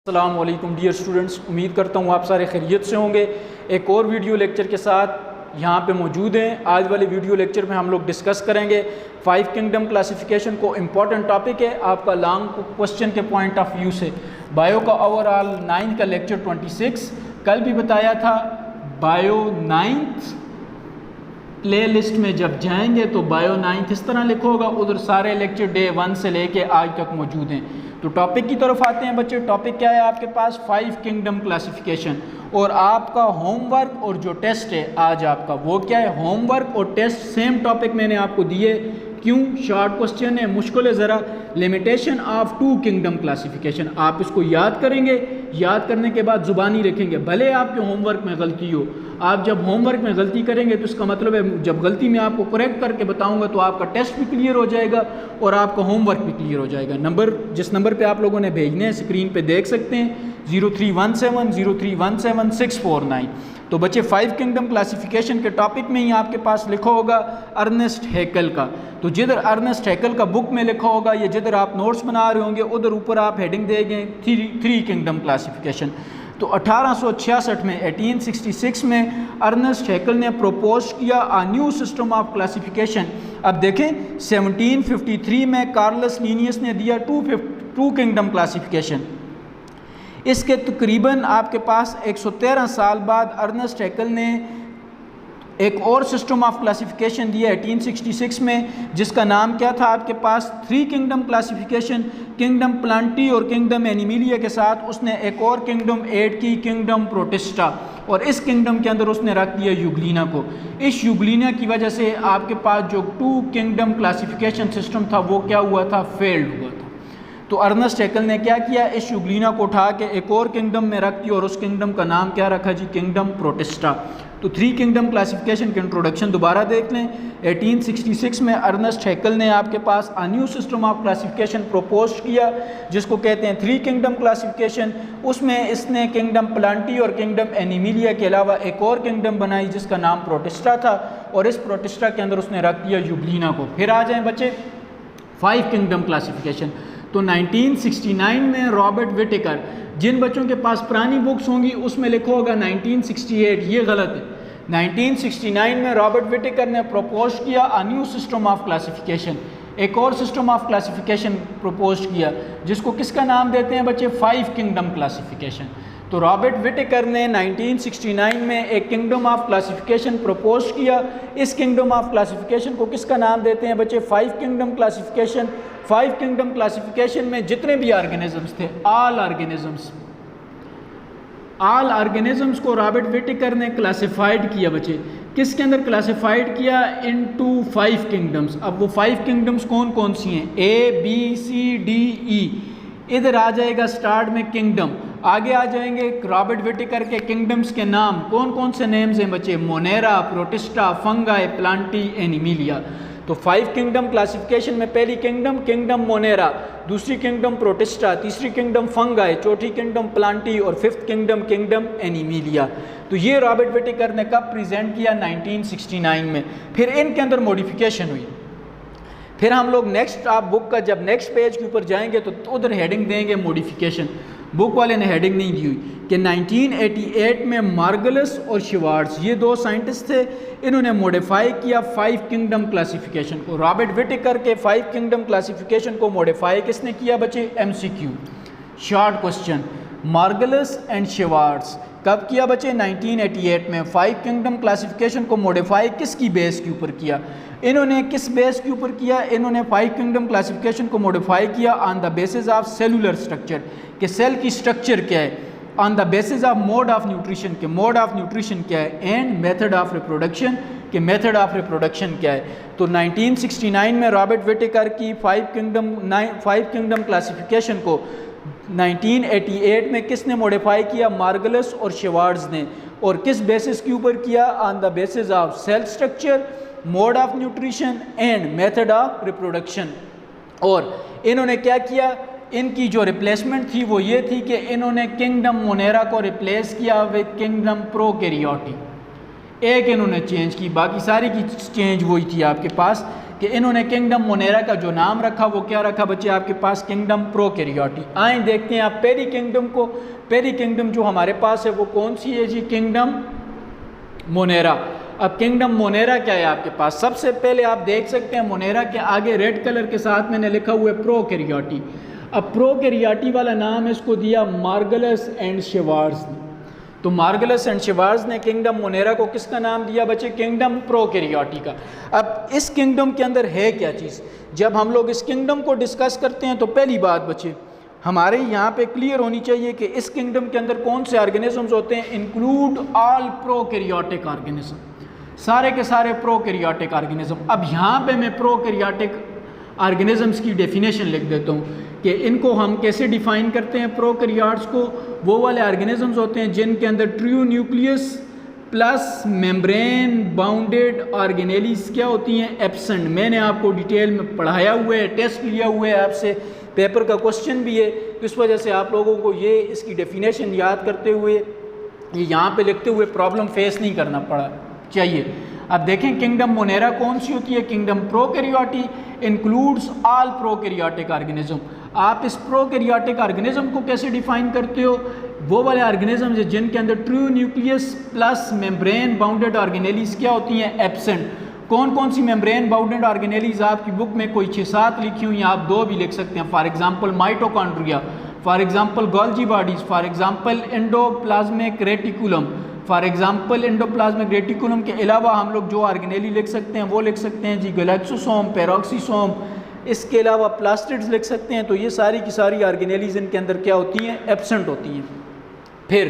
अस्सलाम वालेकुम dear students, उम्मीद करता हूँ आप सारे खैरियत से होंगे। एक और वीडियो लेक्चर के साथ यहाँ पे मौजूद हैं। आज वाले वीडियो लेक्चर में हम लोग डिस्कस करेंगे 5 किंगडम क्लासिफिकेशन को। इम्पॉर्टेंट टॉपिक है आपका लॉन्ग क्वेश्चन के पॉइंट ऑफ व्यू से। बायो का ओवरऑल 9 का लेक्चर 26 कल भी बताया था। बायो 9th प्ले लिस्ट में जब जाएंगे तो बायो 9th इस तरह लिखा होगा, उधर सारे लेक्चर डे 1 से लेके आज तक मौजूद हैं। तो टॉपिक की तरफ आते हैं बच्चे। टॉपिक क्या है आपके पास? 5 किंगडम क्लासिफिकेशन। और आपका होमवर्क और जो टेस्ट है आज आपका वो क्या है? होमवर्क और टेस्ट सेम टॉपिक मैंने आपको दिए। क्यों? शॉर्ट क्वेश्चन है, मुश्किल है ज़रा। लिमिटेशन ऑफ 2 किंगडम क्लासिफिकेशन आप इसको याद करेंगे। याद करने के बाद ज़ुबानी रखेंगे, भले आपके होमवर्क में गलती हो। आप जब होमवर्क में गलती करेंगे तो इसका मतलब है जब गलती मैं आपको करेक्ट करके बताऊंगा तो आपका टेस्ट भी क्लियर हो जाएगा और आपका होमवर्क भी क्लियर हो जाएगा। नंबर जिस नंबर पे आप लोगों ने भेजने हैं स्क्रीन पे देख सकते हैं 0317 तो बच्चे 5 किंगडम क्लासिफिकेशन के टॉपिक में ही आपके पास लिखा होगा अर्नेस्ट हैकेल का। तो जिधर अर्नेस्ट हैकेल का बुक में लिखा होगा या जिधर आप नोट्स बना रहे होंगे उधर ऊपर आप हेडिंग देंगे 3 किंगडम क्लासिफिकेशन। तो 1866 में 1866 में अर्नेस्ट हैकेल ने प्रपोज किया अ न्यू सिस्टम ऑफ क्लासिफिकेशन। अब देखें 1753 में कार्लस लीनियस ने दिया 2 किंगडम क्लासिफिकेशन। इसके तकरीबन आपके पास 113 साल बाद अर्नेस्ट हैकेल ने एक और सिस्टम ऑफ क्लासिफिकेशन दिया 1866 में, जिसका नाम क्या था आपके पास? 3 किंगडम क्लासिफिकेशन। किंगडम प्लांटी और किंगडम एनिमिलिया के साथ उसने एक और किंगडम ऐड की, किंगडम प्रोटिस्टा। और इस किंगडम के अंदर उसने रख दिया यूग्लिना को। इस यूग्लिना की वजह से आपके पास जो 2 किंगडम क्लासिफिकेशन सिस्टम था वो क्या हुआ था? फेल्ड हुआ था। तो अर्नेस्ट हैकेल ने क्या किया? इस यूग्लिना को उठा के एक और किंगडम में रख दिया और उस किंगडम का नाम क्या रखा जी? Kingdom protista. तो 3 किंगडम क्लासिफिकेशन के इंट्रोडक्शन दोबारा देख लें। 1866 में अर्नेस्ट हैकेल ने आपके पास a new system of classification propose किया जिसको कहते हैं 3 किंगडम क्लासिफिकेशन। उसमें इसने किंगडम प्लांटी और किंगडम एनिमिलिया के अलावा एक और किंगडम बनाई जिसका नाम प्रोटिस्टा था और इस प्रोटिस्टा के अंदर उसने रख दिया यूग्लिना को। फिर आ जाएँ बच्चे 5 किंगडम क्लासिफिकेशन। तो 1969 में रॉबर्ट विटेकर, जिन बच्चों के पास पुरानी बुक्स होंगी उसमें लिखा होगा 1968, ये गलत है। 1969 में रॉबर्ट विटेकर ने प्रपोज किया अ न्यू सिस्टम ऑफ क्लासिफिकेशन, एक और सिस्टम ऑफ क्लासिफिकेशन प्रपोज किया जिसको किसका नाम देते हैं बच्चे? 5 किंगडम क्लासिफिकेशन। तो रॉबर्ट विटेकर ने 1969 में एक किंगडम ऑफ क्लासिफिकेशन प्रपोज किया। इस किंगडम ऑफ क्लासिफिकेशन को किसका नाम देते हैं बच्चे? 5 किंगडम क्लासिफिकेशन। 5 किंगडम क्लासिफिकेशन में जितने भी ऑर्गेनिजम्स थे, ऑल ऑर्गेनिजम्स को रॉबर्ट विटेकर ने क्लासिफाइड किया बच्चे। किसके अंदर क्लासिफाइड किया? Into 5 kingdoms. अब वो 5 किंगडम्स कौन कौन सी हैं? ABCDE। इधर आ जाएगा स्टार्ट में किंगडम, आगे आ जाएंगे रॉबर्ट विटेकर के किंगडम्स के नाम। कौन कौन से नेम्स हैं बच्चे? Monera, protista, fungi, Plantae, Animalia. तो 5 किंगडम क्लासिफिकेशन में पहली किंगडम किंगडम मोनेरा, दूसरी किंगडम प्रोटिस्टा, तीसरी किंगडम फंगाई, चौथी किंगडम प्लांटी और 5th किंगडम किंगडम एनिमिलिया। तो ये रॉबर्ट विटेकर ने कब प्रेजेंट किया? 1969 में। फिर इनके अंदर मॉडिफिकेशन हुई। फिर हम लोग नेक्स्ट आप बुक का जब नेक्स्ट पेज के ऊपर जाएंगे तो उधर हेडिंग देंगे मॉडिफिकेशन। बुक वाले ने हेडिंग नहीं दी हुई कि 1988 में मार्गलस और शिवार्ट्स, ये 2 साइंटिस्ट थे, इन्होंने मॉडिफाई किया 5 किंगडम क्लासिफिकेशन को। रॉबर्ट विटेकर के 5 किंगडम क्लासिफिकेशन को मॉडिफाई किसने किया बच्चे? MCQ short question. Margulis and Schwartz कब किया बच्चे? 1988 में। 5 किंगडम क्लासिफिकेशन को मॉडिफाई किसकी बेस के ऊपर किया? इन्होंने किस बेस के ऊपर किया? इन्होंने 5 किंगडम क्लासिफिकेशन को मॉडिफाई किया on the basis of cellular structure, कि सेल की स्ट्रक्चर क्या है, on the basis of mode of nutrition के मोड ऑफ न्यूट्रिशन क्या है, एंड मेथड ऑफ रिप्रोडक्शन के मेथड ऑफ रिप्रोडक्शन क्या है। तो 1969 में रॉबर्ट विटेकर की 5 किंगडम क्लासिफिकेशन को 1988 में किसने मॉडिफाई किया? मार्गलस और शिवार्ट्स ने। और किस बेसिस के ऊपर किया? On the basis of cell structure, mode of nutrition and method of reproduction. और इन्होंने क्या किया? इनकी जो रिप्लेसमेंट थी वो ये थी कि इन्होंने किंगडम मोनेरा को रिप्लेस किया विद किंगडम प्रोकैरियोटी। एक इन्होंने चेंज की, बाकी सारी की चेंज वही थी आपके पास। कि इन्होंने किंगडम मोनेरा का जो नाम रखा वो क्या रखा बच्चे आपके पास, किंगडम प्रोकैरियोटी। आए देखते हैं आप पहली किंगडम को। पहली किंगडम जो हमारे पास है वो कौन सी है जी, किंगडम मोनेरा। अब किंगडम मोनेरा क्या है आपके पास, सबसे पहले आप देख सकते हैं मोनेरा के आगे रेड कलर के साथ मैंने लिखा हुआ है प्रोकैरियोटी। अब प्रोकैरियोटी वाला नाम इसको दिया मार्गलस एंड शेवार्ज ने। तो मार्गलस एंड शेवार्ज ने किंगडम मोनेरा को किसका नाम दिया बच्चे, किंगडम प्रोकैरियोटी का। अब इस किंगडम के अंदर है क्या चीज़, जब हम लोग इस किंगडम को डिस्कस करते हैं तो पहली बात बच्चे हमारे यहाँ पे क्लियर होनी चाहिए कि इस किंगडम के अंदर कौन से ऑर्गेनिजम्स होते हैं, इंक्लूड ऑल प्रोकैरियोटिक ऑर्गेनिज्म, सारे के सारे प्रोकैरियोटिक ऑर्गेनिज्म। अब यहाँ पे मैं प्रोकैरियोटिक ऑर्गेनिजम्स की डेफिनेशन लिख देता हूँ कि इनको हम कैसे डिफाइन करते हैं। प्रोकैरियोट्स को वो वाले ऑर्गेनिजम्स होते हैं जिनके अंदर true nucleus plus membrane bounded organelles क्या होती हैं, एब्सेंट। मैंने आपको डिटेल में पढ़ाया हुआ है, टेस्ट लिया हुआ है आपसे, पेपर का क्वेश्चन भी है, तो इस वजह से आप लोगों को ये इसकी डेफिनेशन याद करते हुए ये यहाँ पे लिखते हुए प्रॉब्लम फेस नहीं करना पड़ा चाहिए। अब देखें किंगडम मोनेरा कौन सी होती है, kingdom Prokaryotae includes all prokaryotic organism. आप इस प्रोकैरियोटिक ऑर्गेनिज्म को कैसे डिफाइन करते हो, वो वाले ऑर्गेनिज्म जिनके अंदर true nucleus plus membrane bounded organelles क्या होती हैं, एब्सेंट। कौन कौन सी मेम्ब्रेन बाउंडेड ऑर्गेनेलीज आपकी बुक में कोई 6-7 लिखी हुई हैं, आप 2 भी लिख सकते हैं। For example mitochondria, for example Golgi bodies, for example endoplasmic reticulum, for example endoplasmic reticulum के अलावा हम लोग जो ऑर्गेनेली लिख सकते हैं वो लिख सकते हैं जी गैलेक्सोसोम, पेरोक्सीसोम, इसके अलावा प्लास्टिड्स लिख सकते हैं। तो ये सारी की सारी ऑर्गेनेलीज इनके अंदर क्या होती हैं, एब्सेंट होती हैं। फिर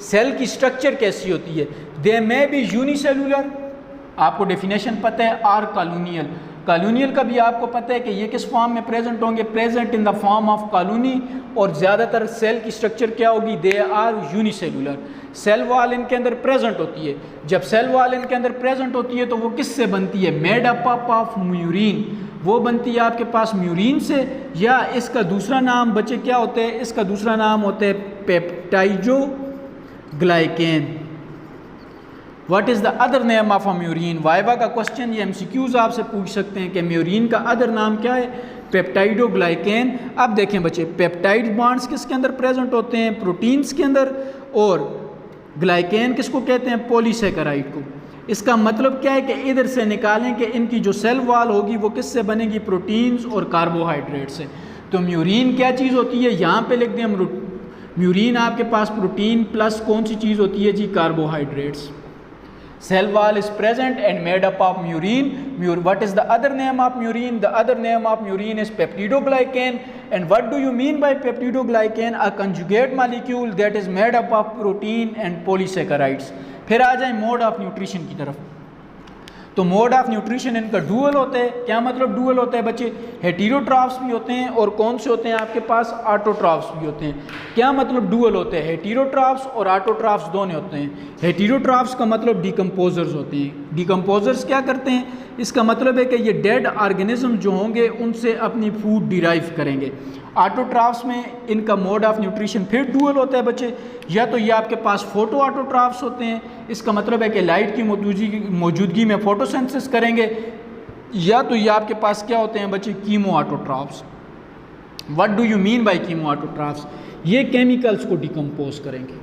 सेल की स्ट्रक्चर कैसी होती है, दे मे बी यूनिसेलुलर, आपको डेफिनेशन पता है, आर कॉलोनियल। कॉलोनियल का भी आपको पता है कि ये किस फॉर्म में प्रेजेंट होंगे, present in the form of colony. और ज़्यादातर सेल की स्ट्रक्चर क्या होगी, they are unicellular. Cell wall इनके अंदर प्रेजेंट होती है। जब सेल वॉल इनके अंदर प्रेजेंट होती है तो वो किससे बनती है, मेड अप ऑफ म्यूरिन, वो बनती है आपके पास म्यूरिन से, या इसका दूसरा नाम बच्चे क्या होते हैं, इसका दूसरा नाम होता है peptidoglycan. What is the other name of a murein, viva का क्वेश्चन, ये एमसीक्यूज आपसे पूछ सकते हैं कि म्यूरिन का अदर नाम क्या है, पेप्टाइडोग्लाइकेन। अब देखें बच्चे पेप्टाइड बॉन्ड्स किसके अंदर प्रेजेंट होते हैं, प्रोटीन्स के अंदर, और ग्लाइकेन किसको कहते हैं, पॉलीसेकेराइड को। इसका मतलब क्या है कि इधर से निकालें कि इनकी जो सेल वॉल होगी वो किससे बनेगी, प्रोटीन्स और कार्बोहाइड्रेट से। तो म्यूरिन क्या चीज़ होती है, यहाँ पे लिख दें म्यूरिन आपके पास प्रोटीन प्लस कौन सी चीज़ होती है जी, carbohydrates. Cell wall is present and made up of murine. What is the other name of murine? The other name of murine is peptidoglycan. And what do you mean by peptidoglycan? A conjugate molecule that is made up of protein and polysaccharides. फिर आ जाए mode of nutrition की तरफ। तो mode of nutrition इनका dual होता है। क्या मतलब डुअल होता है बच्चे, हेटेरोट्रॉफ्स भी होते हैं और कौन से होते हैं आपके पास, ऑटोट्रॉफ्स भी होते हैं। क्या मतलब डुअल होते हैं, हेटेरोट्रॉफ्स और ऑटोट्रॉफ्स दोनों होते हैं। हेटेरोट्रॉफ्स का मतलब डिकम्पोजर्स होते हैं। डिकम्पोजर्स क्या करते हैं, इसका मतलब है कि ये डेड ऑर्गेनिज्म जो होंगे उनसे अपनी फूड डिराइव करेंगे। ऑटोट्रॉफ्स में इनका मोड ऑफ न्यूट्रिशन फिर डुअल होता है बच्चे, या तो ये आपके पास फोटो ऑटोट्रॉफ्स होते हैं, इसका मतलब है कि लाइट की मौजूदगी में फोटोसिंथेसिस करेंगे, या तो ये आपके पास क्या होते हैं बच्चे, chemo autotrophs. What do you mean by chemo autotrophs, ये केमिकल्स को डिकम्पोज करेंगे,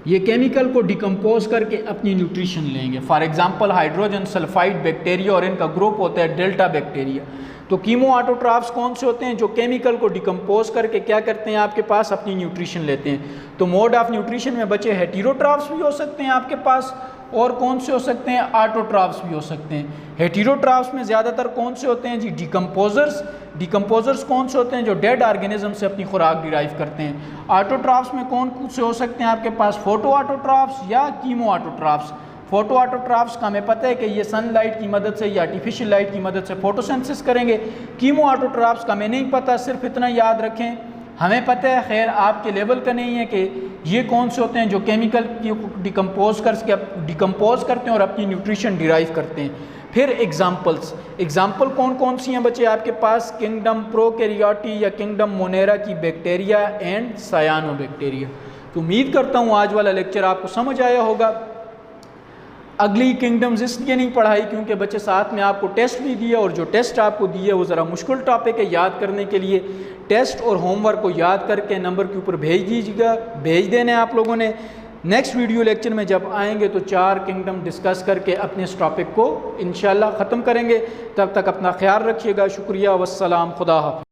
ये केमिकल को डिकम्पोज करके अपनी न्यूट्रिशन लेंगे। For example hydrogen sulphide bacteria और इनका ग्रुप होता है डेल्टा बैक्टीरिया। तो कीमो ऑटोट्रॉफ्स कौन से होते हैं, जो केमिकल को डिकम्पोज करके क्या करते हैं आपके पास, अपनी न्यूट्रिशन लेते हैं। तो मोड ऑफ न्यूट्रिशन में बच्चे हेटेरोट्रॉफ्स भी हो सकते हैं आपके पास, और कौन से हो सकते हैं, ऑटोट्रॉफ्स भी हो सकते हैं। हेटेरोट्रॉफ्स में ज़्यादातर कौन से होते हैं जी, डिकम्पोजर्स। डिकम्पोजर्स कौन से होते हैं, जो डेड ऑर्गेनिज्म से अपनी खुराक डिराइव करते हैं। ऑटोट्रॉफ्स में कौन से हो सकते हैं आपके पास, फोटो ऑटोट्रॉफ्स या कीमो ऑटोट्रॉफ्स। फोटो ऑटोट्रॉफ्स का हमें पता है कि ये सनलाइट की मदद से या आर्टिफिशियल लाइट की मदद से फोटोसिंथेसिस करेंगे। कीमो ऑटोट्रॉफ्स का हमें नहीं पता, सिर्फ इतना याद रखें, हमें पता है, खैर आपके लेवल का नहीं है कि ये कौन से होते हैं जो केमिकल की डिकम्पोज करते हैं और अपनी न्यूट्रिशन डिराइव करते हैं। फिर एग्जाम्पल कौन कौन सी हैं बच्चे आपके पास, किंगडम प्रोकैरियोटी या किंगडम मोनेरा की बैक्टीरिया एंड सायानोबैक्टीरिया। तो उम्मीद करता हूँ आज वाला लेक्चर आपको समझ आया होगा। अगली किंगडम्स इसलिए नहीं पढ़ाई क्योंकि बच्चे साथ में आपको टेस्ट भी दिए, और जो टेस्ट आपको दिए वो ज़रा मुश्किल टॉपिक है याद करने के लिए। टेस्ट और होमवर्क को याद करके नंबर के ऊपर भेज दीजिएगा, भेज देने आप लोगों ने। नेक्स्ट वीडियो लेक्चर में जब आएंगे तो 4 किंगडम डिस्कस करके अपने इस टॉपिक को इंशाल्लाह ख़त्म करेंगे। तब तक अपना ख्याल रखिएगा। शुक्रिया, वस्सलाम, खुदा हाफ़िज़।